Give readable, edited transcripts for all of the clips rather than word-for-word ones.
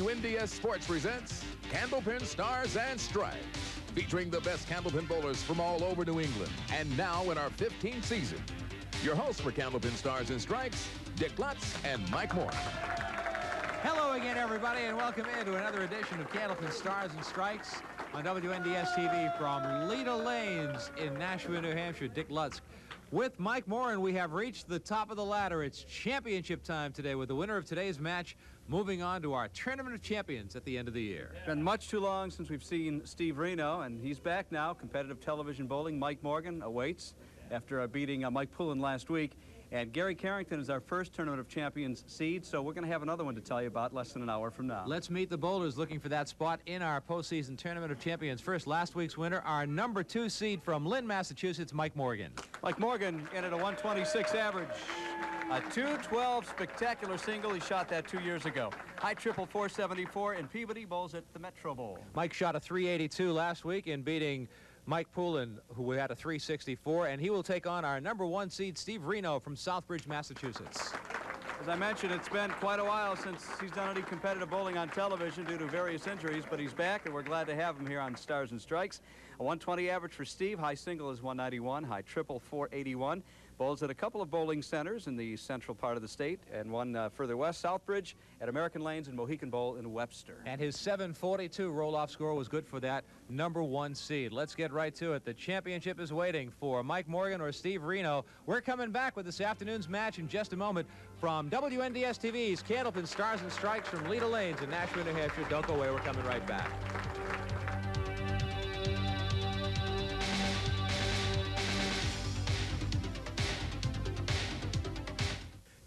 WNDS Sports presents Candlepin Stars and Stripes, featuring the best Candlepin bowlers from all over New England. And now in our 15th season, your hosts for Candlepin Stars and Stripes, Dick Lutz and Mike Moore. Hello again, everybody, and welcome into another edition of Candlepin Stars and Strikes on WNDS TV from Leda Lanes in Nashua, New Hampshire. Dick Lutz with Mike Moore, and we have reached the top of the ladder. It's championship time today, with the winner of today's match moving on to our Tournament of Champions at the end of the year. It's been much too long since we've seen Steve Renaud, and he's back now. Competitive television bowling. Mike Morgan awaits after beating Mike Poulin last week. And Gary Carrington is our first Tournament of Champions seed, so we're going to have another one to tell you about less than an hour from now. Let's meet the bowlers looking for that spot in our postseason Tournament of Champions. First, last week's winner, our number 2 seed from Lynn, Massachusetts, Mike Morgan. Mike Morgan in at a 126 average. A 212 spectacular single. He shot that 2 years ago. High triple 474 in Peabody, bowls at the Metro Bowl. Mike shot a 382 last week in beating Mike Poulin, who had a 364, and he will take on our number 1 seed, Steve Renaud from Southbridge, Massachusetts. As I mentioned, it's been quite a while since he's done any competitive bowling on television due to various injuries, but he's back, and we're glad to have him here on Stars and Strikes. A 120 average for Steve. High single is 191. High triple 481. Bowls at a couple of bowling centers in the central part of the state, and one further west, Southbridge, at American Lanes and Mohican Bowl in Webster. And his 742 roll-off score was good for that number 1 seed. Let's get right to it. The championship is waiting for Mike Morgan or Steve Renaud. We're coming back with this afternoon's match in just a moment from WNDS TV's Candlepin Stars and Strikes from Leda Lanes in Nashua, New Hampshire. Don't go away. We're coming right back.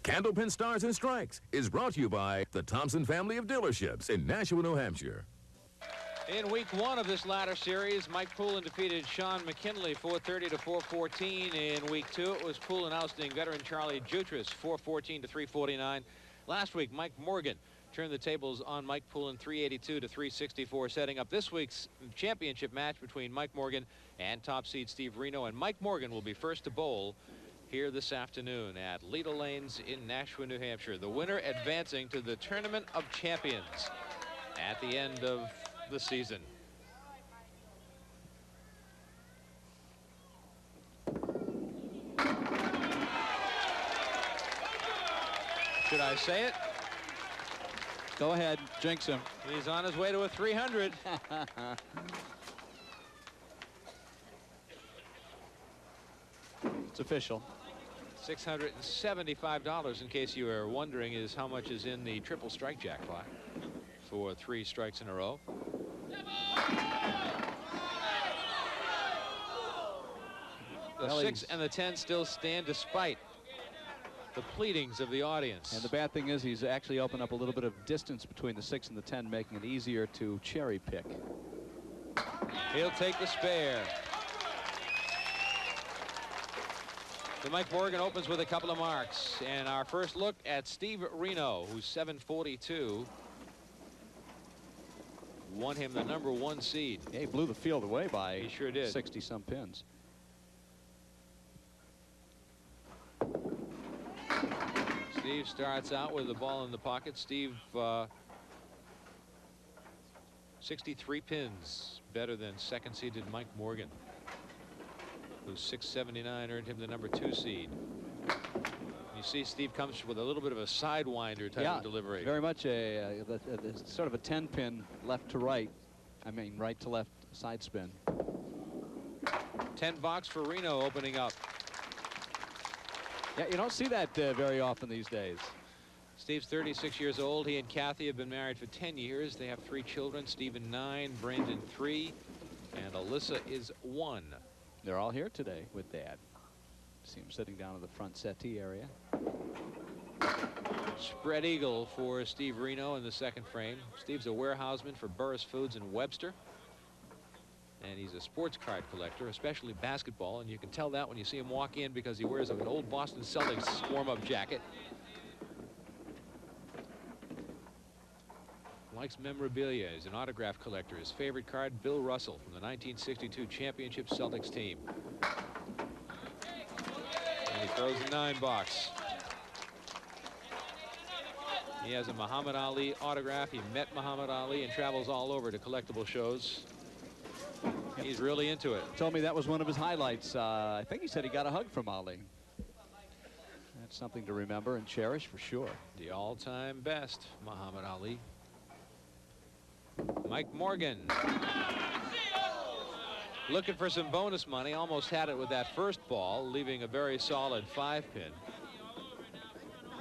Candlepin Stars and Strikes is brought to you by the Thompson family of dealerships in Nashua, New Hampshire. In week 1 of this latter series, Mike Poulin defeated SHAWN McKinley 430 to 414. In week 2, it was Poulin ousting veteran Charlie JUTRAS 414 to 349. Last week, Mike Morgan turned the tables on Mike Poulin 382 to 364, setting up this week's championship match between Mike Morgan and top seed Steve Renaud. And Mike Morgan will be first to bowl here this afternoon at Leda Lanes in Nashua, New Hampshire. The winner advancing to the Tournament of Champions at the end of the season. Should I say it? Go ahead, jinx him. He's on his way to a 300. It's official. $675, in case you are wondering, is how much is in the triple strike jackpot for 3 strikes in a row. The 6 and the 10 still stand despite the pleadings of the audience. And the bad thing is he's actually opened up a little bit of distance between the 6 and the 10, making it easier to cherry pick. He'll take the spare. So Mike Morgan opens with a couple of marks. And our first look at Steve Renaud, who's 742. Won him the number 1 seed. Yeah, he blew the field away by he sure did. 60-some pins. Steve starts out with the ball in the pocket. Steve, 63 pins, better than second seeded Mike Morgan, who's 679, earned him the number 2 seed. You see Steve comes with a little bit of a sidewinder type of delivery. Very much a sort of a 10-pin left to right. I mean, right to left side spin. 10 box for Renaud opening up. Yeah, you don't see that very often these days. Steve's 36 years old. He and Kathy have been married for 10 years. They have 3 children, Stephen 9, Brandon 3, and Alyssa is 1. They're all here today with Dad. See him sitting down in the front settee area. Spread eagle for Steve Renaud in the second frame. Steve's a warehouseman for Burris Foods in Webster. And he's a sports card collector, especially basketball. And you can tell that when you see him walk in because he wears an old Boston Celtics warm-up jacket. Likes memorabilia. He's an autograph collector. His favorite card, Bill Russell from the 1962 championship Celtics team. And he throws a 9 box. He has a Muhammad Ali autograph. He met Muhammad Ali and travels all over to collectible shows. He's really into it. Told me that was one of his highlights. I think he said he got a hug from Ali. That's something to remember and cherish for sure. The all-time best, Muhammad Ali. Mike Morgan. Looking for some bonus money. Almost had it with that first ball, leaving a very solid 5-pin.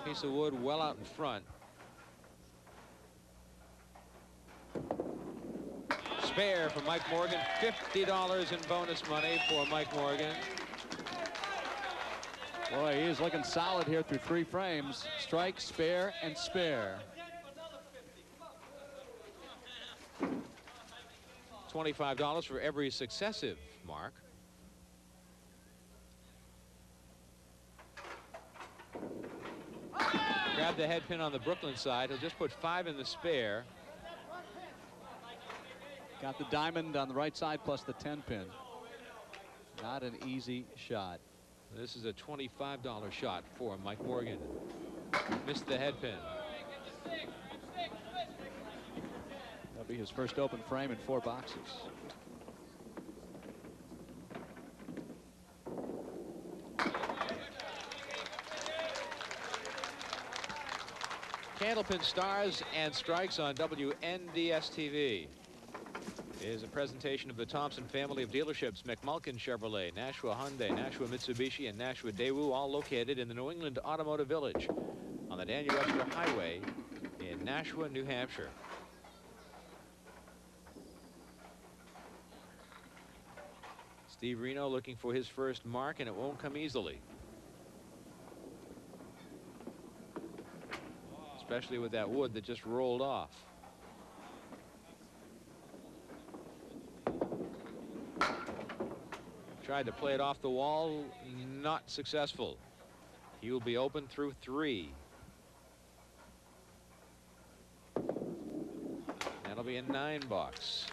Piece of wood well out in front. Spare for Mike Morgan. $50 in bonus money for Mike Morgan. Boy, he is looking solid here through 3 frames. Strike, spare, and spare. $25 for every successive mark. Grab the head pin on the Brooklyn side. He'll just put 5 in the spare. Got the diamond on the right side plus the 10-pin. Not an easy shot. This is a $25 shot for Mike Morgan. Missed the head pin. That'll be his first open frame in 4 boxes. Candlepin Stars and Strikes on WNDS-TV is a presentation of the Thompson family of dealerships, McMulkin Chevrolet, Nashua Hyundai, Nashua Mitsubishi, and Nashua Daewoo, all located in the New England Automotive Village on the Daniel Webster Highway in Nashua, New Hampshire. Steve Renaud looking for his first mark, and it won't come easily. Especially with that wood that just rolled off. Tried to play it off the wall, not successful. He will be open through 3. That'll be a 9 box.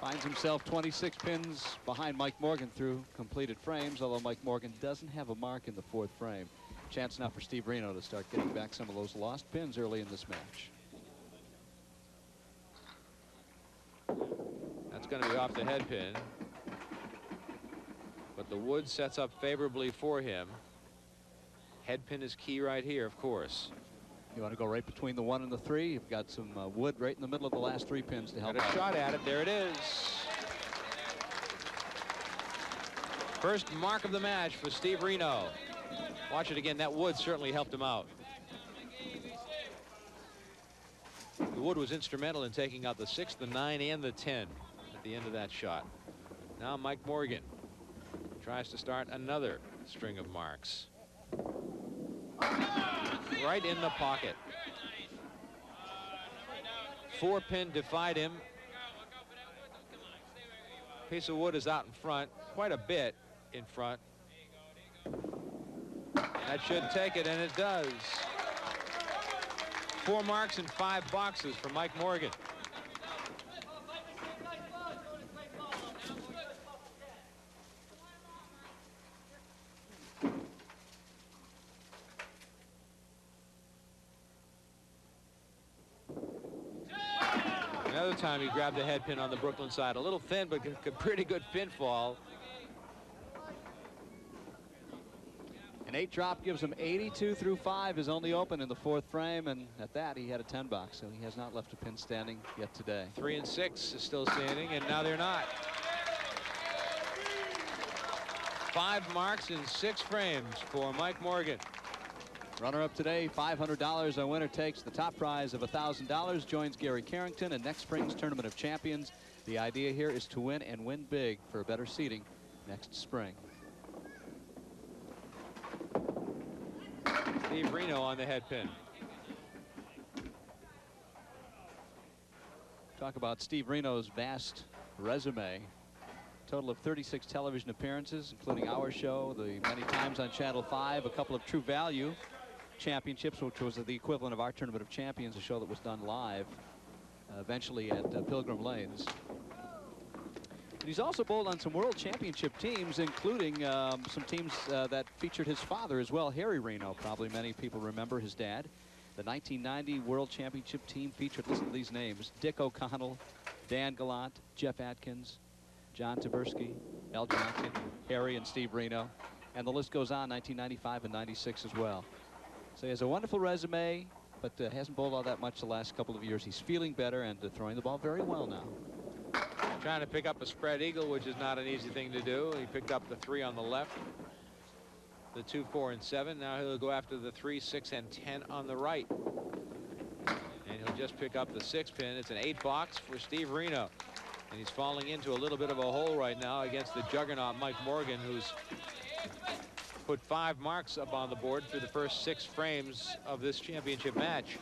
Finds himself 26 pins behind Mike Morgan through completed frames, although Mike Morgan doesn't have a mark in the 4th frame. Chance now for Steve Renaud to start getting back some of those lost pins early in this match. That's going to be off the head pin. But the wood sets up favorably for him. Head pin is key right here, of course. You want to go right between the 1 and the 3. You've got some wood right in the middle of the last 3 pins to help. Got a shot at it. There it is. First mark of the match for Steve Renaud. Watch it again. That wood certainly helped him out. The wood was instrumental in taking out the 6, the 9, and the 10 at the end of that shot. Now Mike Morgan tries to start another string of marks. Right in the pocket. 4-pin defied him. Piece of wood is out in front, quite a bit in front. That should take it, and it does. 4 marks in 5 boxes for Mike Morgan. Another time he grabbed the head pin on the Brooklyn side. A little thin, but a pretty good pinfall. An 8 drop gives him 82 through 5, is only open in the 4th frame, and at that he had a 10 box, so he has not left a pin standing yet today. 3 and 6 is still standing, and now they're not. 5 marks in 6 frames for Mike Morgan. Runner-up today, $500. Our winner takes the top prize of $1,000, joins Gary Carrington in next spring's Tournament of Champions. The idea here is to win and win big for better seating next spring. Steve Renaud on the head pin. Talk about Steve Renaud's vast resume. Total of 36 television appearances, including our show, the many times on Channel 5, a couple of True Value championships, which was the equivalent of our Tournament of Champions, a show that was done live, eventually at Pilgrim Lanes. He's also bowled on some World Championship teams, including some teams that featured his father as well, Harry Renaud. Probably many people remember his dad. The 1990 World Championship team featured, listen to these names, Dick O'Connell, Dan Gallant, Jeff Atkins, John Taberski, Al Johnson, Harry and Steve Renaud. And the list goes on, 1995 and 96 as well. So he has a wonderful resume, but hasn't bowled all that much the last couple of years. He's feeling better and throwing the ball very well now. Trying to pick up a spread eagle, which is not an easy thing to do. He picked up the 3 on the left, the 2, 4, and 7. Now he'll go after the 3, 6, and 10 on the right. And he'll just pick up the 6 pin. It's an 8 box for Steve Renaud. And he's falling into a little bit of a hole right now against the juggernaut Mike Morgan, who's put 5 marks up on the board through the first 6 frames of this championship match.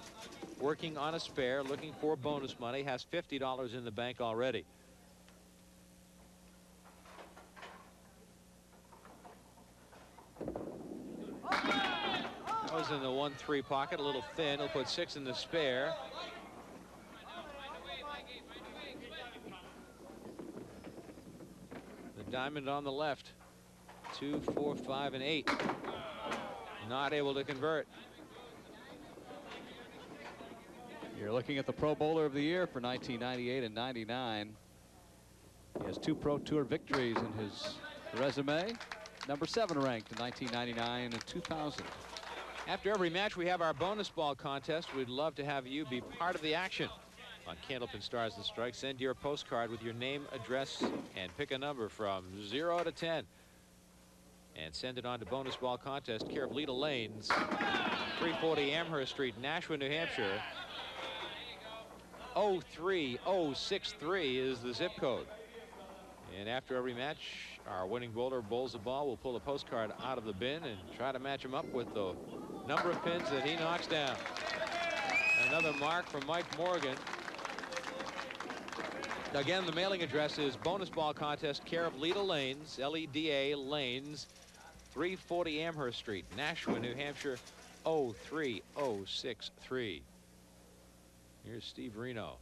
Working on a spare, looking for bonus money, has $50 in the bank already. That was in the 1-3 pocket, a little thin. He'll put 6 in the spare. The diamond on the left. 2, 4, 5, and 8. Not able to convert. You're looking at the Pro Bowler of the Year for 1998 and 99. He has 2 Pro Tour victories in his resume. Number 7 ranked in 1999 and 2000. After every match, we have our bonus ball contest. We'd love to have you be part of the action on Candlepin Stars and Strikes. Send your postcard with your name, address, and pick a number from 0 to 10. And send it on to bonus ball contest, care of Leda Lanes, 340 Amherst Street, Nashua, New Hampshire. 03063 is the zip code. And after every match, our winning bowler bowls the ball. We'll pull a postcard out of the bin and try to match him up with the number of pins that he knocks down. Another mark from Mike Morgan. Again, the mailing address is bonus ball contest, care of Leda Lanes, Leda Lanes, 340 Amherst Street, Nashua, New Hampshire, 03063. Here's Steve Renaud.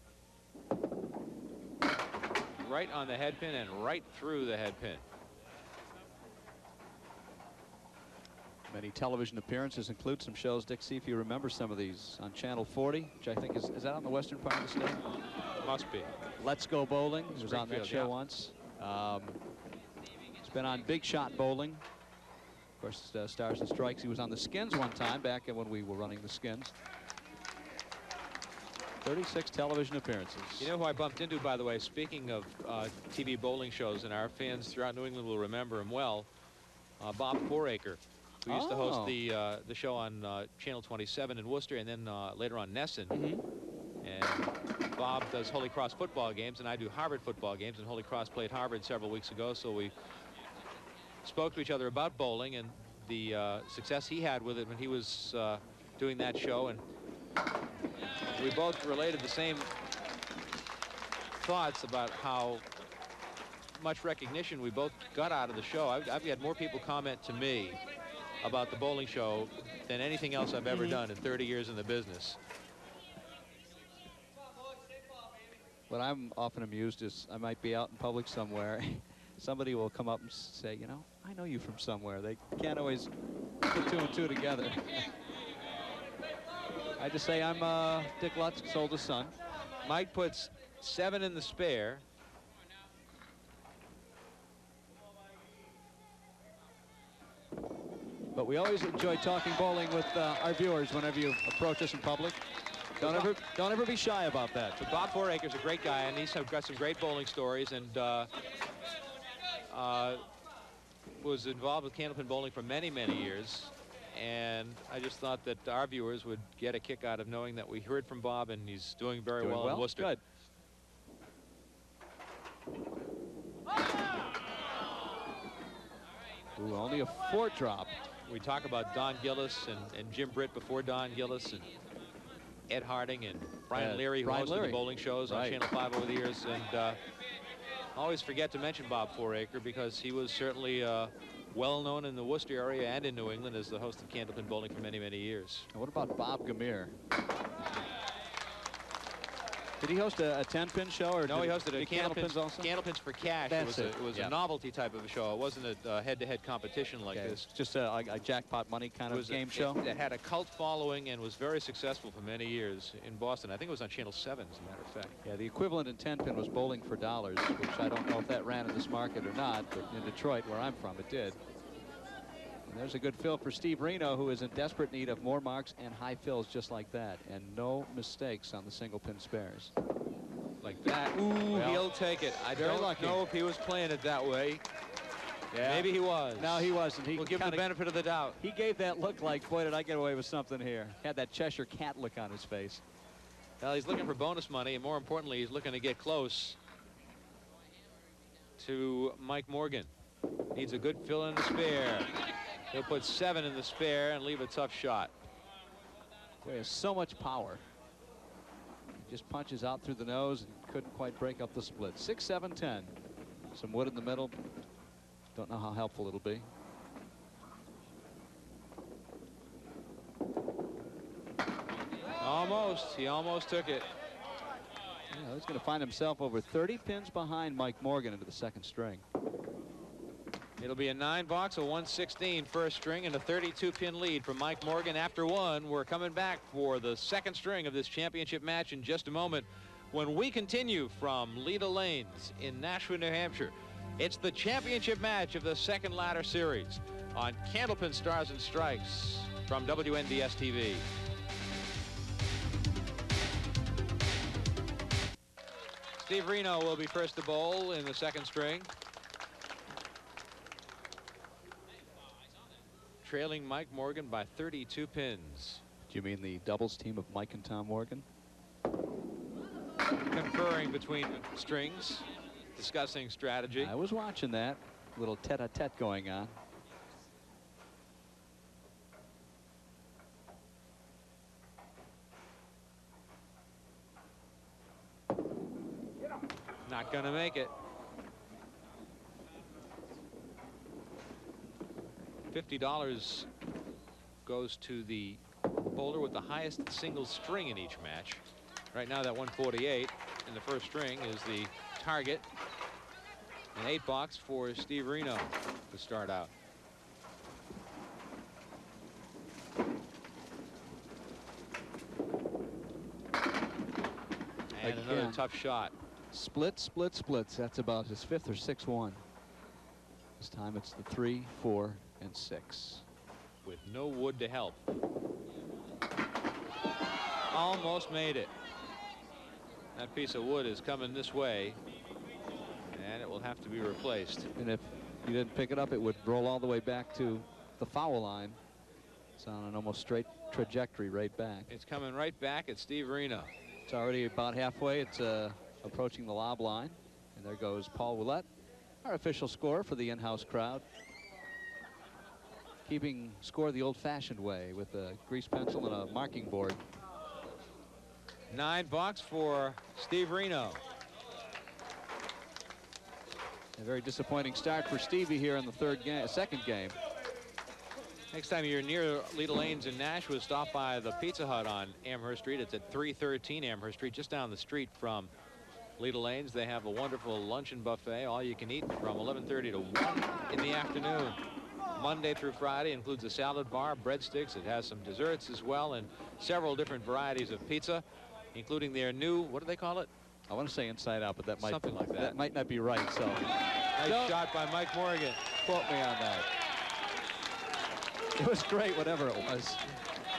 Right on the head pin and right through the head pin. Many television appearances include some shows. Dick, see if you remember some of these on Channel 40, which I think is that on the western part of the state? Must be. Let's Go Bowling. He was on that show once. It's been on Big Shot Bowling. Of course, Stars and Strikes. He was on the Skins one time back when we were running the Skins. 36 television appearances. You know who I bumped into, by the way, speaking of TV bowling shows, and our fans throughout New England will remember him well, Bob Foraker, who used to host the show on Channel 27 in Worcester, and then later on Nesson. And Bob does Holy Cross football games, and I do Harvard football games, and Holy Cross played Harvard several weeks ago, so we spoke to each other about bowling and the success he had with it when he was doing that show. And we both related the same thoughts about how much recognition we both got out of the show. I've had more people comment to me about the bowling show than anything else I've ever done in 30 years in the business. What I'm often amused is I might be out in public somewhere. Somebody will come up and say, you know, I know you from somewhere. They can't always put 2 and 2 together. I just say I'm Dick Lutz's oldest son. Mike puts 7 in the spare. But we always enjoy talking bowling with our viewers whenever you approach us in public. Don't ever be shy about that. But Bob Foraker's a great guy, and he's got some great bowling stories, and was involved with Candlepin bowling for many, many years. And I just thought that our viewers would get a kick out of knowing that we heard from Bob, and he's doing very well in Worcester. Good. Ooh, only a 4 drop. We talk about Don Gillis and Jim Britt before Don Gillis, and Ed Harding and Brian Leary, who hosted the bowling shows on Channel 5 over the years. And always forget to mention Bob Foraker, because he was certainly well known in the Worcester area and in New England as the host of Candlepin bowling for many, many years. And what about Bob Gamere? Did he host a 10-pin show, or no? He hosted a Candlepins also? Candlepins for cash. That's it was a novelty type of a show. It wasn't a head-to-head competition like this. Just a jackpot money kind of game show. It had a cult following and was very successful for many years in Boston. I think it was on Channel 7, as a matter of fact. Yeah, the equivalent in 10-pin was Bowling for Dollars, which I don't know if that ran in this market or not, but in Detroit, where I'm from, it did. And there's a good fill for Steve Renaud, who is in desperate need of more marks and high fills just like that, and no mistakes on the single-pin spares. Like that. Ooh, well, he'll take it. I don't know if he was playing it that way. Yeah. Maybe he was. No, he wasn't. We'll give him the benefit of the doubt. He gave that look like, boy, did I get away with something here. Had that Cheshire cat look on his face. Well, he's looking for bonus money, and more importantly, he's looking to get close to Mike Morgan. Needs a good fill in the spare. He'll put 7 in the spare and leave a tough shot. Boy, he has so much power. He just punches out through the nose and couldn't quite break up the split. 6, 7, 10. Some wood in the middle. Don't know how helpful it'll be. Almost. He almost took it. Yeah, he's going to find himself over 30 pins behind Mike Morgan into the second string. It'll be a 9-box, a 116 first string, and a 32-pin lead for Mike Morgan after 1. We're coming back for the second string of this championship match in just a moment when we continue from Leda Lanes in Nashua, New Hampshire. It's the championship match of the second ladder series on Candlepin Stars and Strikes from WNDS TV. Steve Renaud will be first to bowl in the second string. Trailing Mike Morgan by 32 pins. Do you mean the doubles team of Mike and Tom Morgan? Conferring between strings, discussing strategy. I was watching that. Little tete-a-tete going on. Not gonna make it. $50 goes to the bowler with the highest single string in each match. Right now, that 148 in the first string is the target. An 8-box for Steve Renaud to start out. And another tough shot. Split, split, splits. That's about his 5th or 6th one. This time it's the 3, 4, and 6. With no wood to help. Almost made it. That piece of wood is coming this way, and it will have to be replaced. And if you didn't pick it up, it would roll all the way back to the foul line. It's on an almost straight trajectory right back. It's coming right back at Steve Renaud. It's already about halfway. It's approaching the lob line. And there goes Paul Willett, our official scorer for the in-house crowd. Keeping score the old-fashioned way with a grease pencil and a marking board. 9-box for Steve Renaud. A very disappointing start for Stevie here in the second game. Next time you're near Leda Lanes in Nashua, stop by the Pizza Hut on Amherst Street. It's at 313 Amherst Street, just down the street from Leda Lanes. They have a wonderful luncheon buffet, all you can eat from 11:30 to 1 in the afternoon. Monday through Friday includes a salad bar, breadsticks. It has some desserts as well, and several different varieties of pizza, including their new, what do they call it? I want to say Inside Out, but that might something like that. That might not be right. So nice shot by Mike Morgan. Quote me on that. It was great, whatever it was.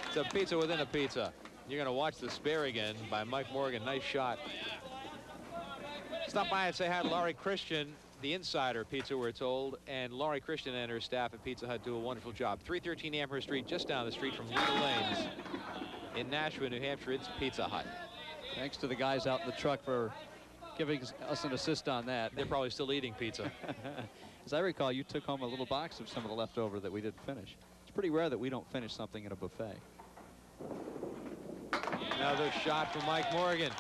It's a pizza within a pizza. You're going to watch the spare again by Mike Morgan. Nice shot. Stop by and say hi to Laurie Christian, the Insider Pizza, we're told, and Laurie Christian and her staff at Pizza Hut do a wonderful job. 313 Amherst Street, just down the street from Leda Lanes in Nashua, New Hampshire. It's Pizza Hut. Thanks to the guys out in the truck for giving us an assist on that. They're probably still eating pizza. As I recall, you took home a little box of some of the leftover that we didn't finish. It's pretty rare that we don't finish something in a buffet. Another shot from Mike Morgan.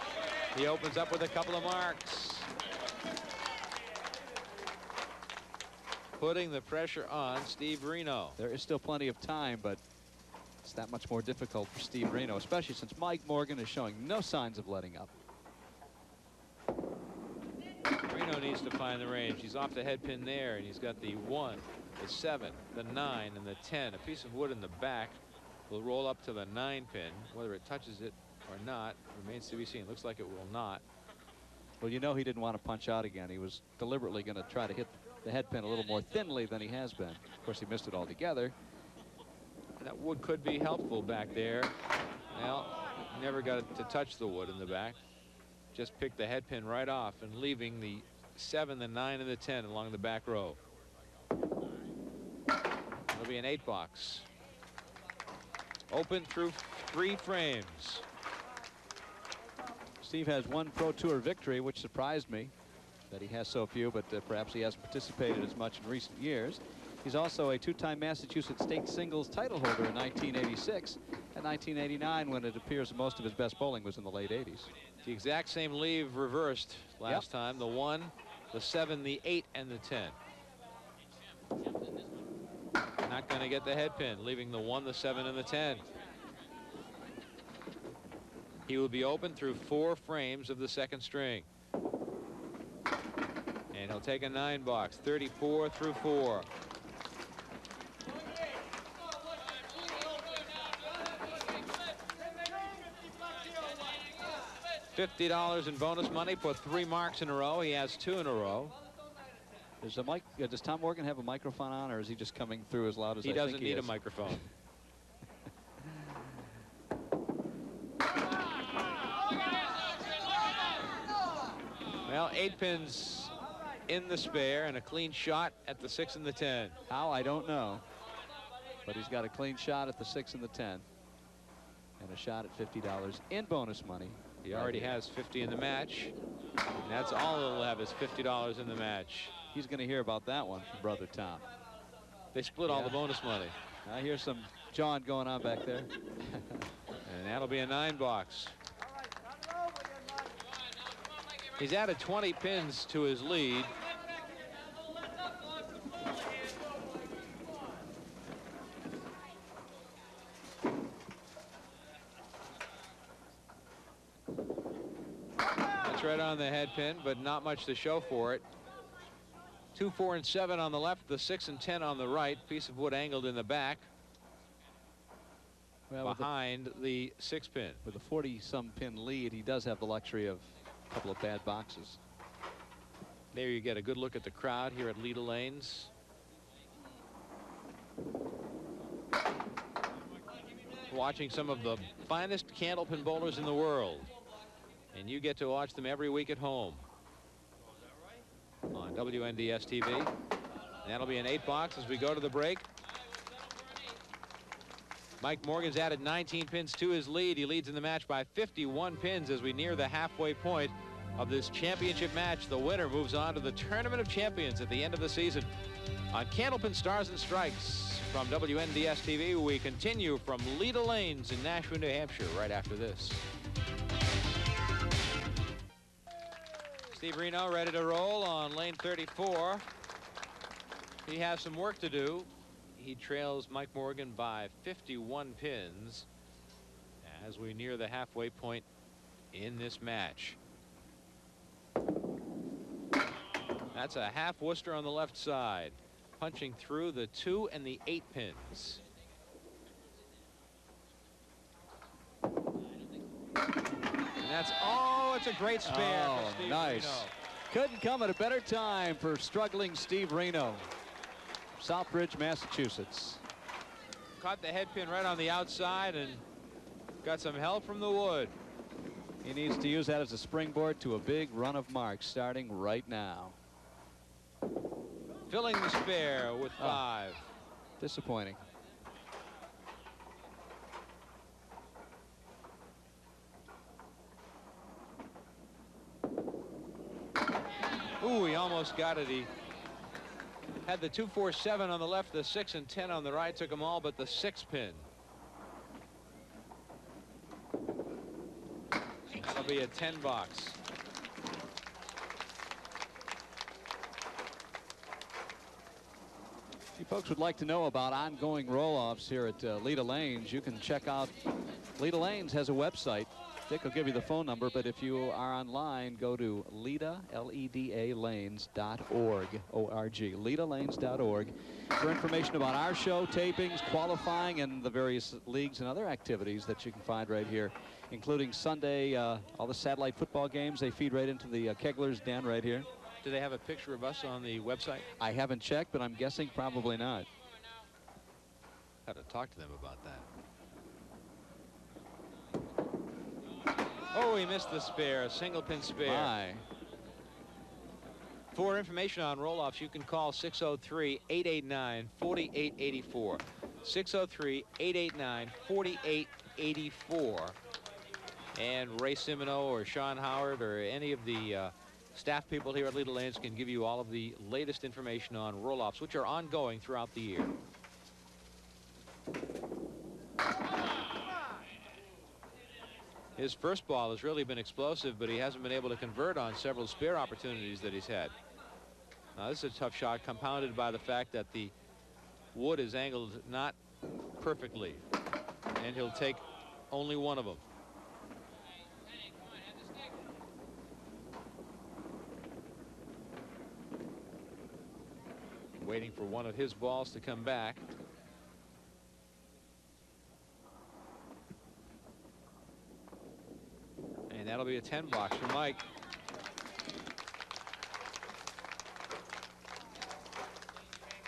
He opens up with a couple of marks. Putting the pressure on Steve Renaud. There is still plenty of time, but it's that much more difficult for Steve Renaud, especially since Mike Morgan is showing no signs of letting up. Renaud needs to find the range. He's off the head pin there, and he's got the 1, the 7, the 9, and the 10. A piece of wood in the back will roll up to the 9 pin. Whether it touches it or not remains to be seen. Looks like it will not. Well, you know he didn't want to punch out again. He was deliberately going to try to hit the head pin a little more thinly than he has been. Of course, he missed it altogether. That wood could be helpful back there. Well, never got it to touch the wood in the back. Just picked the head pin right off and leaving the 7, the 9, and the 10 along the back row. It'll be an 8 box. Open through 3 frames. Steve has 1 Pro Tour victory, which surprised me that he has so few, but perhaps he hasn't participated as much in recent years. He's also a 2-time Massachusetts State Singles title holder in 1986 and 1989, when it appears most of his best bowling was in the late 80s. The exact same leave reversed last time. The 1, the 7, the 8, and the 10. Not going to get the head pin, leaving the 1, the 7, and the 10. He will be open through 4 frames of the second string. And he'll take a 9 box, 34 through 4. $50 in bonus money for 3 marks in a row. He has 2 in a row. Does Tom Morgan have a microphone on, or is he just coming through as loud as he doesn't need a microphone? Well, 8 pins in the spare and a clean shot at the 6 and the 10. How, I don't know. But he's got a clean shot at the 6 and the 10. And a shot at $50 in bonus money. He already has 50 in the match. And that's all he'll have is $50 in the match. He's going to hear about that one from Brother Tom. They split all the bonus money. I hear some jawing going on back there. And that'll be a 9 box. He's added 20 pins to his lead. That's right on the head pin, but not much to show for it. 2, 4, and 7 on the left, the 6 and 10 on the right. Piece of wood angled in the back. Well, behind the 6 pin. With a 40-some pin lead, he does have the luxury of a couple of bad boxes. There you get a good look at the crowd here at Leda Lanes. Watching some of the finest candlepin bowlers in the world. And you get to watch them every week at home on WNDS TV. And that'll be an 8 box as we go to the break. Mike Morgan's added 19 pins to his lead. He leads in the match by 51 pins as we near the halfway point of this championship match. The winner moves on to the Tournament of Champions at the end of the season. On Candlepin Stars and Strikes from WNDS TV, we continue from Leda Lanes in Nashua, New Hampshire, right after this. Steve Renaud ready to roll on lane 34. He has some work to do. He trails Mike Morgan by 51 pins as we near the halfway point in this match. That's a half Worcester on the left side, punching through the 2 and the 8 pins. And that's, oh, it's a great spare for Steve nice. Renaud. Couldn't come at a better time for struggling Steve Renaud. Southbridge, Massachusetts. Caught the head pin right on the outside and got some help from the wood. He needs to use that as a springboard to a big run of marks starting right now. Filling the spare with 5. Disappointing. Ooh, he almost got it. He had the 2, 4, 7 on the left, the 6 and 10 on the right, took them all but the 6 pin. That'll be a 10 box. If you folks would like to know about ongoing roll-offs here at Leda Lanes, you can check out Leda Lanes has a website, Dick will give you the phone number, but if you are online, go to LEDA, L-E-D-A, lanes.org, O-R-G, LEDAlanes.org, for information about our show, tapings, qualifying, and the various leagues and other activities that you can find right here, including Sunday, all the satellite football games. They feed right into the Kegler's Den right here. Do they have a picture of us on the website? I haven't checked, but I'm guessing probably not. Have to talk to them about that. Oh, he missed the spare, a single pin spare. My. For information on roll-offs, you can call 603-889-4884. 603-889-4884. And Ray Simino or Sean Howard or any of the staff people here at Leda Lanes can give you all of the latest information on roll-offs, which are ongoing throughout the year. His first ball has really been explosive, but he hasn't been able to convert on several spare opportunities that he's had. Now, this is a tough shot, compounded by the fact that the wood is angled not perfectly, and he'll take only one of them. Waiting for one of his balls to come back. And that'll be a 10 box for Mike.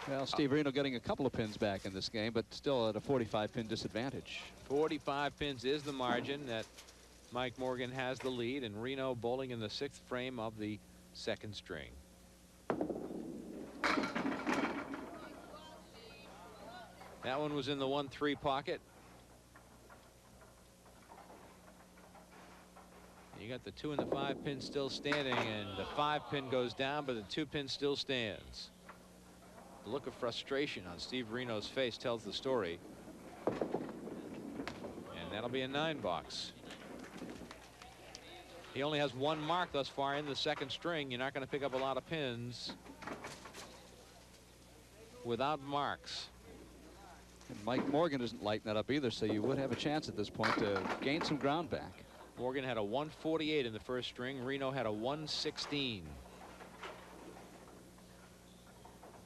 Well, Steve Renaud getting a couple of pins back in this game, but still at a 45-pin disadvantage. 45 pins is the margin that Mike Morgan has the lead, and Renaud bowling in the 6th frame of the 2nd string. That one was in the 1-3 pocket. You got the 2 and the 5 pin still standing, and the 5 pin goes down, but the 2 pin still stands. The look of frustration on Steve Renaud's face tells the story. And that'll be a 9 box. He only has 1 mark thus far in the 2nd string. You're not going to pick up a lot of pins without marks. And Mike Morgan isn't lighting that up either, so you would have a chance at this point to gain some ground back. Morgan had a 148 in the 1st string. Renaud had a 116.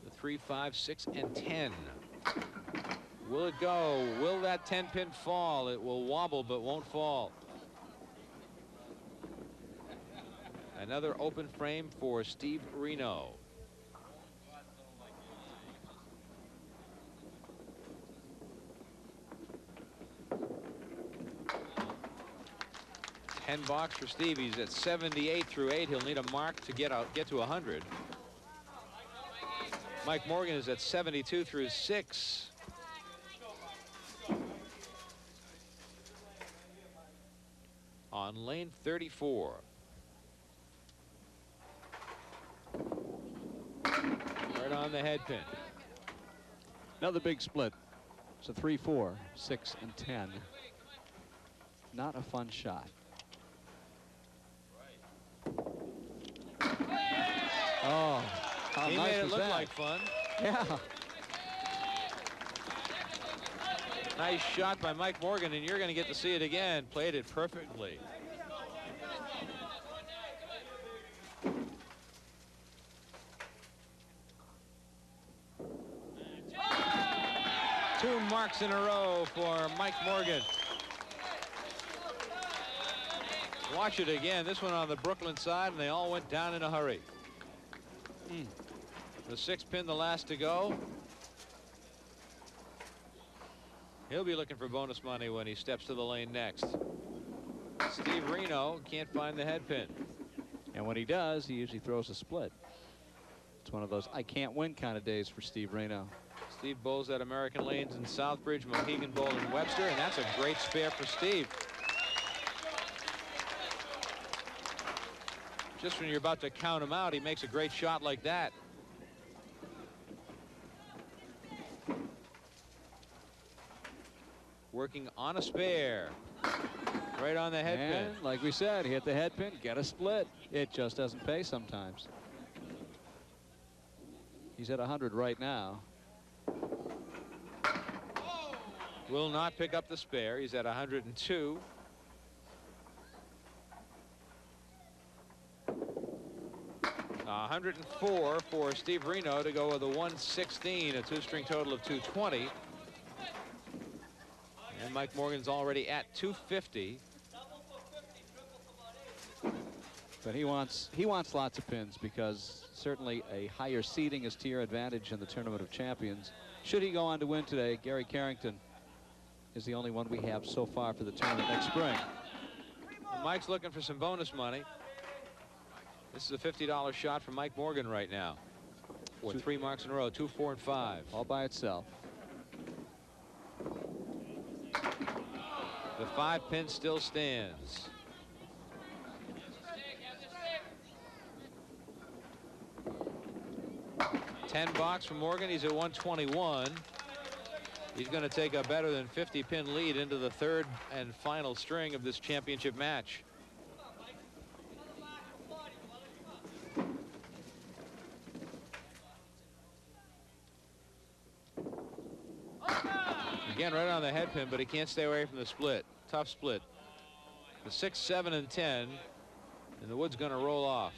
The 3, 5, 6, and 10. Will it go? Will that 10 pin fall? It will wobble but won't fall. Another open frame for Steve Renaud. $10 for Steve. He's at 78 through 8. He'll need a mark to get to 100. Mike Morgan is at 72 through 6. On lane 34. Right on the head pin. Another big split. It's a 3, 4, 6, and 10. Not a fun shot. Oh, how he nice made it was look that? like fun. Yeah. Nice shot by Mike Morgan, and you're going to get to see it again. Played it perfectly. Two marks in a row for Mike Morgan. Watch it again. This one on the Brooklyn side, and they all went down in a hurry. The 6 pin, the last to go. He'll be looking for bonus money when he steps to the lane next. Steve Renaud can't find the head pin. And when he does, he usually throws a split. It's one of those I can't win kind of days for Steve Renaud. Steve bowls at American Lanes in Southbridge, Mohegan Bowl in Webster, and that's a great spare for Steve. Just when you're about to count him out, he makes a great shot like that. Working on a spare. Right on the head pin. Like we said, hit the head pin, get a split. It just doesn't pay sometimes. He's at 100 right now. Will not pick up the spare. He's at 102. 104 for Steve Renaud to go with a 116, a two-string total of 220. And Mike Morgan's already at 250. But he wants lots of pins, because certainly a higher seeding is to your advantage in the Tournament of Champions. Should he go on to win today, Gary Carrington is the only one we have so far for the tournament next spring. And Mike's looking for some bonus money. This is a $50 shot from Mike Morgan right now. For 3 marks in a row, 2, 4, and 5. All by itself. The 5 pin still stands. $10 from Morgan. He's at 121. He's going to take a better than 50 pin lead into the 3rd and final string of this championship match. Again, right on the head pin, but he can't stay away from the split. Tough split. The 6, 7, and 10, and the wood's going to roll off.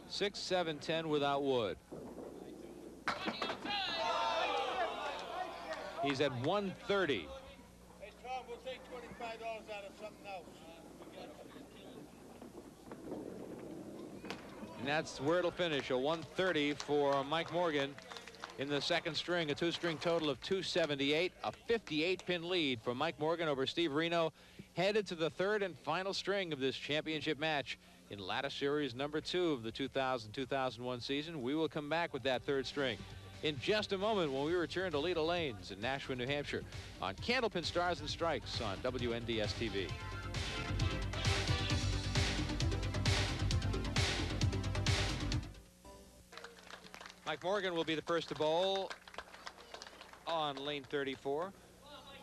6, 7, 10 without wood. He's at 130. Hey, Tom, we'll take $25 out of something else. And that's where it'll finish, a 130 for Mike Morgan in the 2nd string, a 2-string total of 278, a 58-pin lead for Mike Morgan over Steve Renaud, headed to the 3rd and final string of this championship match in ladder series number 2 of the 2000-2001 season. We will come back with that 3rd string in just a moment when we return to Leda Lanes in Nashua, New Hampshire on Candlepin Stars and Strikes on WNDS TV. Mike Morgan will be the first to bowl on lane 34,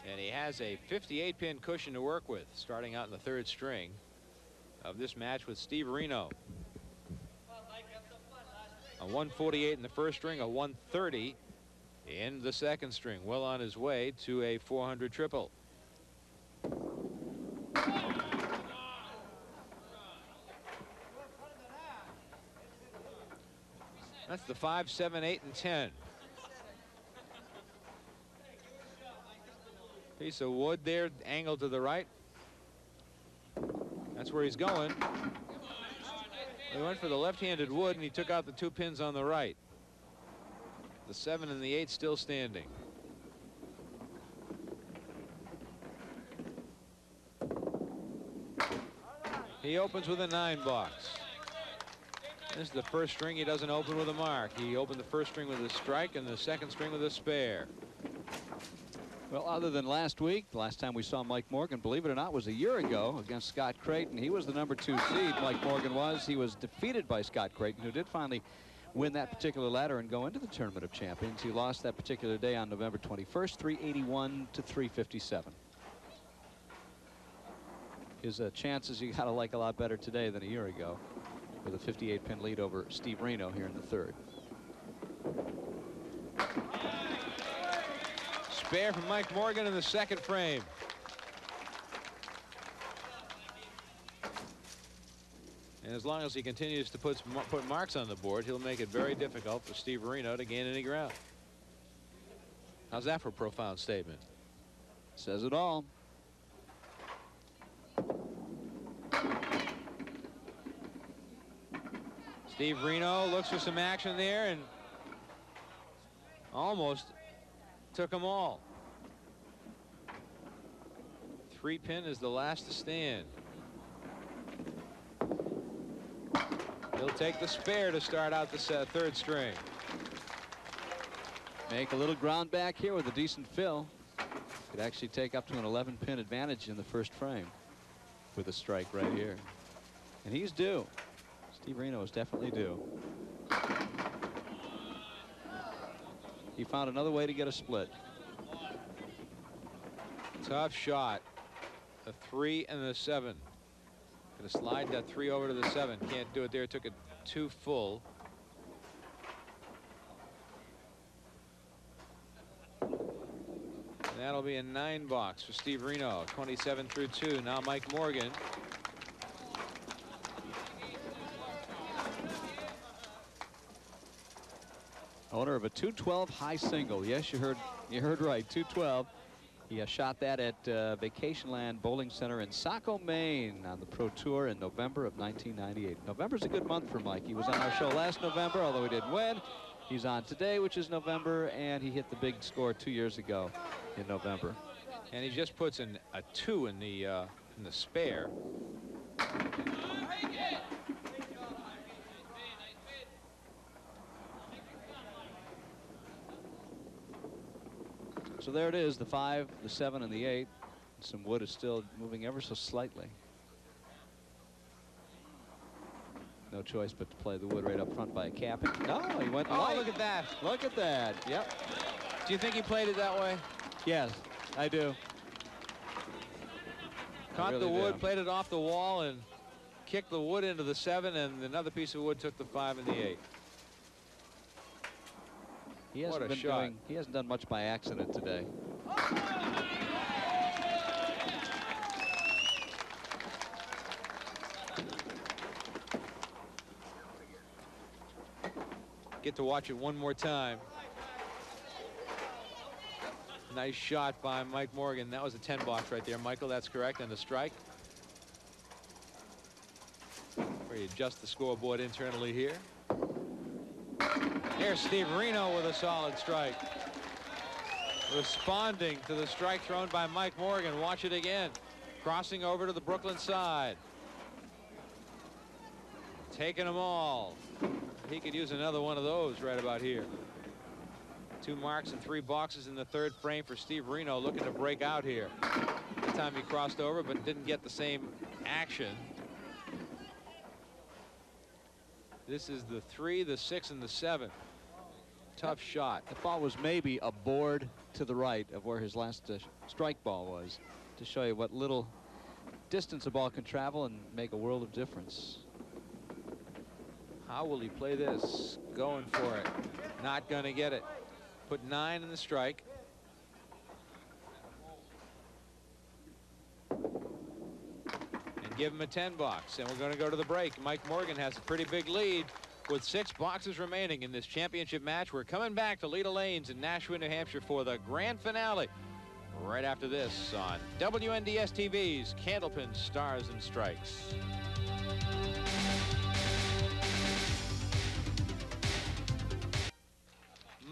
and he has a 58-pin cushion to work with starting out in the 3rd string of this match with Steve Renaud. A 148 in the 1st string, a 130 in the 2nd string. Well on his way to a 400 triple. That's the 5, 7, 8, and 10. Piece of wood there, angled to the right. That's where he's going. He went for the left-handed wood, and he took out the 2 pins on the right. The 7 and the 8 still standing. He opens with a 9 box. This is the 1st string he doesn't open with a mark. He opened the 1st string with a strike and the 2nd string with a spare. Well, other than last week, the last time we saw Mike Morgan, believe it or not, was a year ago against Scott Creighton. He was the number 2 seed, Mike Morgan was. He was defeated by Scott Creighton, who did finally win that particular ladder and go into the Tournament of Champions. He lost that particular day on November 21st, 381 to 357. His chances you got to like a lot better today than a year ago, with a 58-pin lead over Steve Renaud here in the 3rd. Spare from Mike Morgan in the 2nd frame. And as long as he continues to put marks on the board, he'll make it very difficult for Steve Renaud to gain any ground. How's that for a profound statement? Says it all. Steve Renaud looks for some action there and almost took them all. 3 pin is the last to stand. He'll take the spare to start out the 3rd string. Make a little ground back here with a decent fill. Could actually take up to an 11-pin advantage in the 1st frame with a strike right here. And he's due. Steve Renaud is definitely due. He found another way to get a split. Tough shot. The 3 and the 7. Gonna slide that 3 over to the 7. Can't do it there. Took it 2 full. And that'll be a 9 box for Steve Renaud. 27 through 2. Now Mike Morgan. Owner of a 212 high single. Yes, you heard right. 212. He shot that at Vacationland Bowling Center in Saco, Maine on the Pro Tour in November of 1998. November's a good month for Mike. He was on our show last November, although he didn't win. He's on today, which is November, and he hit the big score 2 years ago in November. And he just puts a 2 in the spare. So there it is, the 5, the 7, and the 8. Some wood is still moving ever so slightly. No choice but to play the wood right up front by a capping. No, he went light. Oh, look at that. Look at that. Yep. Do you think he played it that way? Yes, I do. Caught the wood, played it off the wall, and kicked the wood into the 7, and another piece of wood took the 5 and the 8. He hasn't done much by accident today. Get to watch it one more time. Nice shot by Mike Morgan. That was a 10 box right there, Michael. That's correct. And the strike. Where you adjust the scoreboard internally here. Here's Steve Renaud with a solid strike. Responding to the strike thrown by Mike Morgan. Watch it again. Crossing over to the Brooklyn side. Taking them all. He could use another one of those right about here. 2 marks and 3 boxes in the 3rd frame for Steve Renaud, looking to break out here. That time he crossed over but didn't get the same action. This is the 3, the 6, and the 7. Tough shot. The ball was maybe a board to the right of where his last strike ball was, to show you what little distance a ball can travel and make a world of difference. How will he play this? Going for it. Not going to get it. Put 9 in the strike. And give him a 10 box. And we're going to go to the break. Mike Morgan has a pretty big lead with 6 boxes remaining in this championship match. We're coming back to Leda Lanes in Nashua, New Hampshire for the grand finale right after this on WNDS TV's Candlepin Stars and Strikes.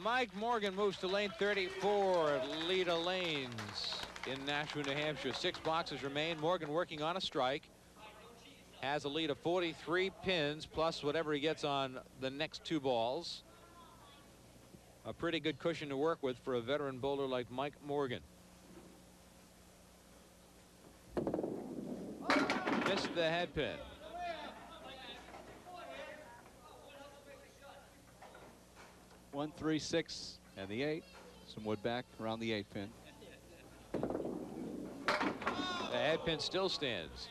Mike Morgan moves to lane 34 at Leda Lanes in Nashua, New Hampshire. 6 boxes remain. Morgan working on a strike. Has a lead of 43 pins plus whatever he gets on the next 2 balls. A pretty good cushion to work with for a veteran bowler like Mike Morgan. Missed the head pin. One, 3, 6, and the 8. Some wood back around the 8 pin. The head pin still stands.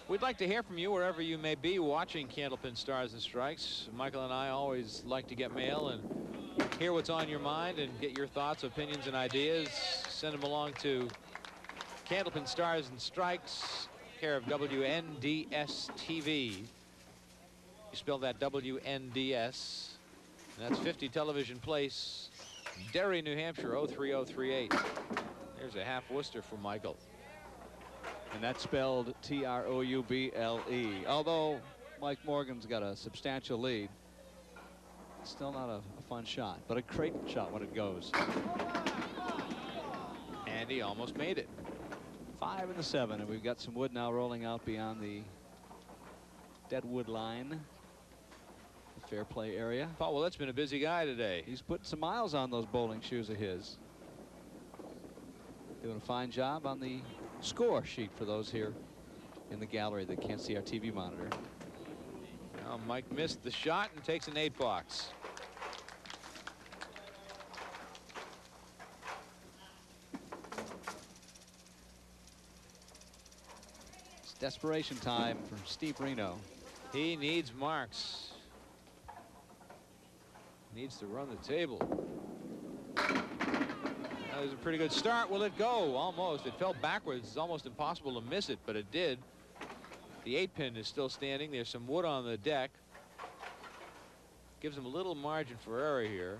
We'd like to hear from you wherever you may be watching Candlepin Stars and Strikes. Michael and I always like to get mail and hear what's on your mind and get your thoughts, opinions, and ideas. Send them along to Candlepin Stars and Strikes, care of WNDS TV. You spell that WNDS. And that's 50 Television Place, Derry, New Hampshire, 03038. There's a half Worcester for Michael. And that's spelled T-R-O-U-B-L-E. Although Mike Morgan's got a substantial lead, it's still not a fun shot, but a great shot when it goes. And he almost made it. 5 and the 7, and we've got some wood now rolling out beyond the dead wood line. Fair play area. Paul Willett's been a busy guy today. He's putting some miles on those bowling shoes of his. Doing a fine job on the score sheet for those here in the gallery that can't see our TV monitor. Now Mike missed the shot and takes an 8 box. It's desperation time for Steve Renaud. He needs marks. Needs to run the table. That was a pretty good start. Will it go? Almost. It fell backwards. It's almost impossible to miss it, but it did. The 8 pin is still standing. There's some wood on the deck. gives him a little margin for error here.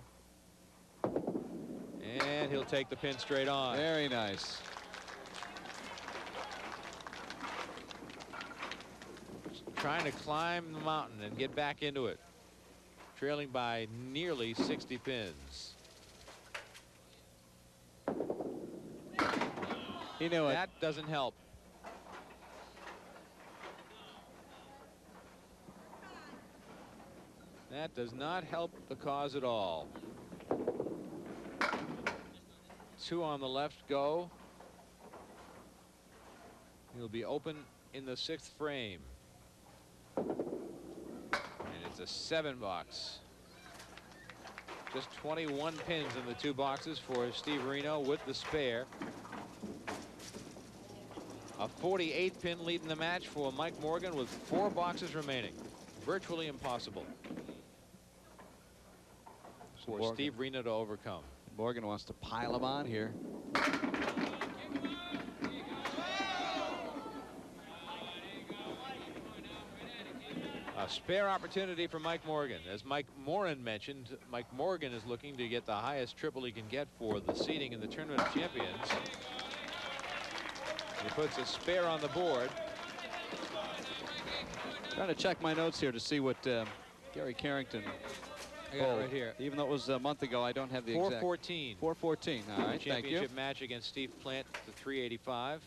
And he'll take the pin straight on. Very nice. Trying to climb the mountain and get back into it. Trailing by nearly 60 pins. You know that doesn't help. That does not help the cause at all. 2 on the left go. He'll be open in the 6th frame. And it's a 7 box. Just 21 pins in the 2 boxes for Steve Renaud with the spare. A 48 pin lead in the match for Mike Morgan with 4 boxes remaining. Virtually impossible for Morgan. Steve Renaud to overcome. Morgan wants to pile them on here. A spare opportunity for Mike Morgan. As Mike Morin mentioned, Mike Morgan is looking to get the highest triple he can get for the seeding in the Tournament of Champions. He puts a spare on the board. Trying to check my notes here to see what Gary Carrington. I got it right here. Even though it was a month ago, I don't have the exact. 414. 414. All right, thank you. Championship match against Steve Plant, the 385.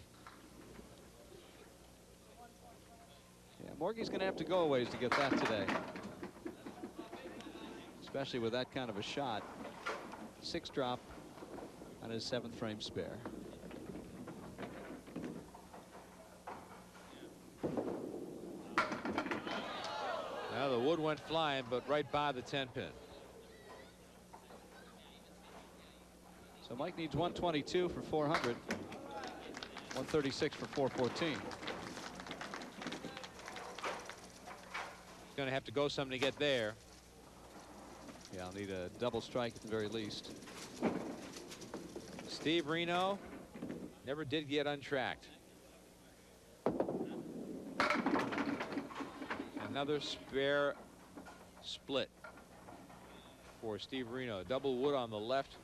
Yeah, Morgan's going to have to go a ways to get that today. Especially with that kind of a shot. 6 drop on his 7th frame spare. Now the wood went flying, but right by the 10 pin. So Mike needs 122 for 400. 136 for 414. Going to have to go something to get there. Yeah, I'll need a double strike at the very least. Steve Renaud never did get untracked. Another spare split for Steve Renaud. Double wood on the left.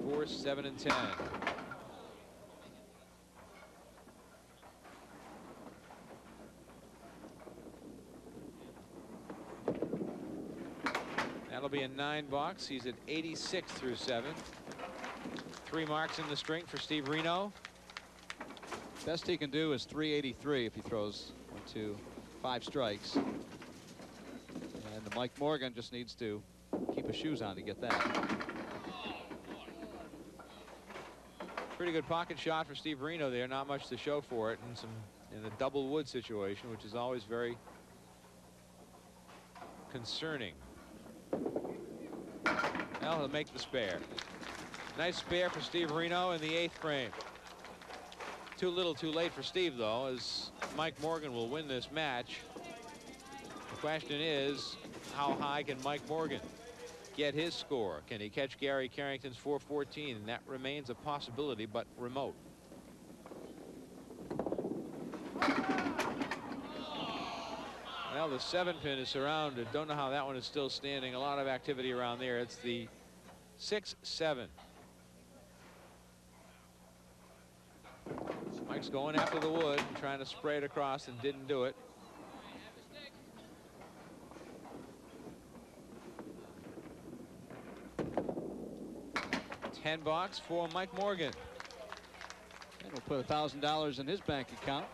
4, 7, and 10. That'll be a 9 box. He's at 86 through 7. 3 marks in the string for Steve Renaud. Best he can do is 383 if he throws 1, 2, 5 strikes. And Mike Morgan just needs to keep his shoes on to get that. Pretty good pocket shot for Steve Renaud there. Not much to show for it in the double wood situation, which is always very concerning. Well, he'll make the spare. Nice spare for Steve Renaud in the 8th frame. Too little too late for Steve, though, as Mike Morgan will win this match. The question is, how high can Mike Morgan get his score? Can he catch Gary Carrington's 414? And that remains a possibility, but remote. Well, the 7 pin is surrounded. Don't know how that one is still standing. A lot of activity around there. It's the 6-7. Mike's going after the wood and trying to spray it across and didn't do it. $10 box for Mike Morgan. And we'll put $1,000 in his bank account,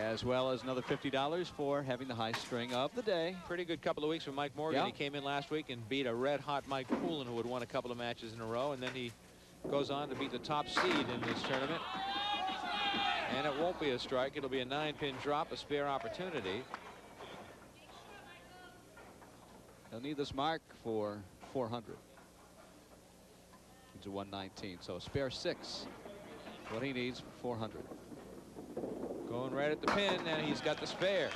as well as another $50 for having the high string of the day. Pretty good couple of weeks for Mike Morgan. Yeah. He came in last week and beat a red-hot Mike Poulin, who had won a couple of matches in a row, and then he goes on to beat the top seed in this tournament. And it won't be a strike. It'll be a 9-pin drop, a spare opportunity. He'll need this mark for 400. Needs a 119, so a spare 6. What he needs for 400. Going right at the pin, and he's got the spare.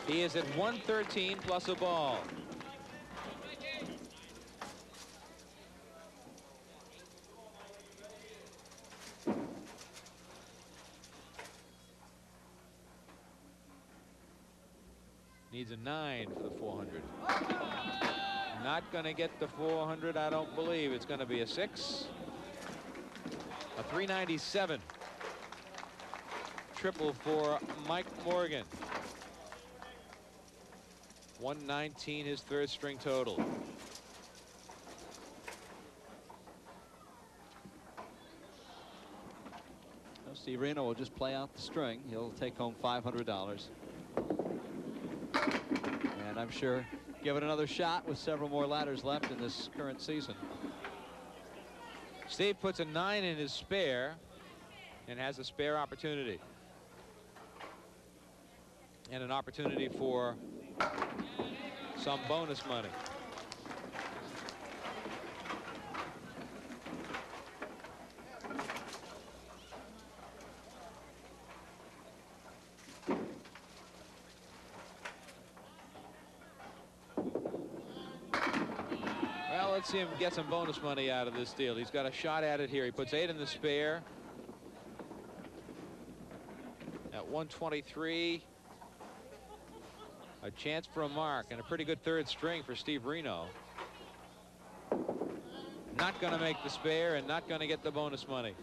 He is at 113 plus a ball. Needs a 9 for the 400. Not going to get the 400, I don't believe. It's going to be a 6. A 397. Triple for Mike Morgan. 119, his third string total. Well, Steve Renaud will just play out the string. He'll take home $500. And I'm sure give it another shot with several more ladders left in this current season. Steve puts a 9 in his spare and has a spare opportunity. And an opportunity for some bonus money. Well, let's see him get some bonus money out of this deal. He's got a shot at it here. He puts 8 in the spare. At 123. A chance for a mark and a pretty good third string for Steve Renaud. Not going to make the spare and not going to get the bonus money.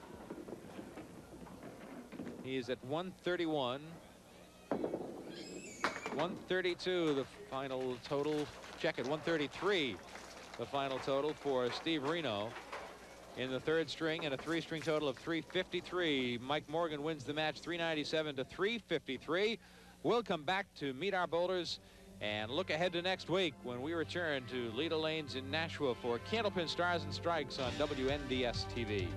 He is at 131. 132 the final total. Check it. 133 the final total for Steve Renaud in the third string, and a 3-string total of 353. Mike Morgan wins the match 397 to 353. We'll come back to meet our bowlers and look ahead to next week when we return to Leda Lanes in Nashua for Candlepin Stars and Strikes on WNDS TV.